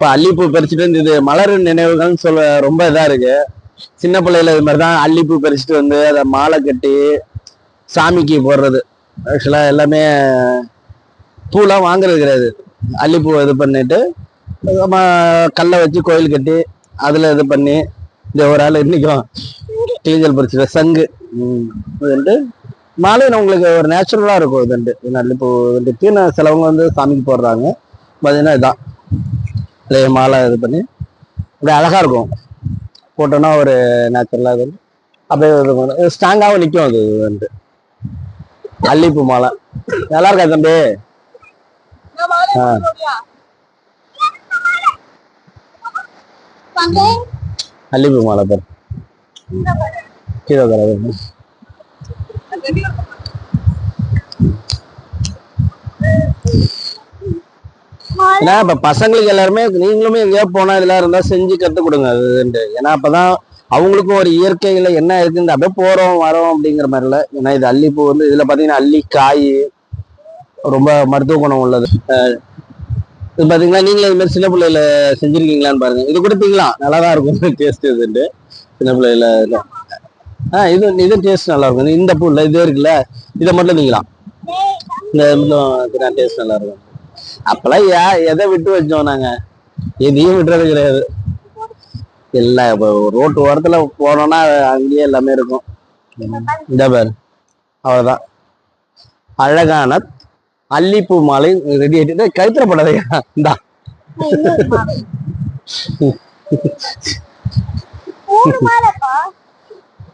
இப்ப அல்லிப்பூ பறிச்சுட்டு வந்து இது மலர் நினைவுகள்னு சொல்ல ரொம்ப இதா இருக்கு. சின்ன பிள்ளையில இது மாதிரிதான் அல்லிப்பூ பறிச்சுட்டு வந்து அதை மாலை கட்டி சாமிக்கு போடுறது. ஆக்சுவலா எல்லாமே பூலாம் வாங்குறது கிடையாது. அல்லிப்பூ இது பண்ணிட்டு நம்ம கல்லை வச்சு கோயில் கட்டி அதுல இது பண்ணி இந்த ஒரு ஆள் இன்னைக்கும் கிளிஞ்சல் பறிச்சுட்டு சங்கு இதுன்ட்டு மாலை உங்களுக்கு ஒரு நேச்சுரலா இருக்கும். இதுன்ட்டு அல்லிப்பூ வந்துட்டு சிலவங்க வந்து சாமிக்கு போடுறாங்க. பார்த்தீங்கன்னா இதான் மாலை இது பண்ணி இப்படி அழகா இருக்கும். போட்டோன்னா ஒரு நேச்சுரலா இது அப்படியே ஸ்ட்ராங்காகவும் நிற்கும். அது வந்துட்டு அல்லிப்பூ மாலை நல்லா இருக்கா தம்பி? அல்லிப்பூ மாலை பேர் கீழே ஏன்னா இப்ப பசங்களுக்கு எல்லாருமே நீங்களுமே எங்கேயோ போனா இதெல்லாம் இருந்தா செஞ்சு கத்துக் கொடுங்க. அதுன்ட்டு ஏன்னா அப்பதான் அவங்களுக்கும் ஒரு இயற்கையில என்ன இருக்குன்னு அப்படியே போறோம் வரோம் அப்படிங்கிற மாதிரி இல்ல. ஏன்னா இது அல்லிப்பூ வந்து இதுல பாத்தீங்கன்னா அல்லி காய் ரொம்ப மருத்துவ குணம் உள்ளது. இது பாத்தீங்கன்னா நீங்களே இது மாதிரி சின்ன பிள்ளையில செஞ்சிருக்கீங்களான்னு பாருங்க. இது கூட திங்கலாம், நல்லாதான் இருக்கும் டேஸ்ட். இதுன்ட்டு சின்ன பிள்ளையில இது இது டேஸ்ட் நல்லா இருக்கும். இந்த பூ இல்ல இது இருக்குல்ல, இதை மட்டும் திங்கலாம். இந்த டேஸ்ட் நல்லா இருக்கும். அப்பெல்லாம் எதை விட்டு வச்சோம் நாங்க? எதையும் விட்டுறது கிடையாது. எல்லாம் இப்போ ரோட்டு ஓரத்துல போனோம்னா அங்கேயே எல்லாமே இருக்கும். இந்த பேர் அவ்வளவுதான். அழகான அல்லிப்பூ மாலை ரெடி ஆயிட்டு கழுத்துல போடாதையா இந்தா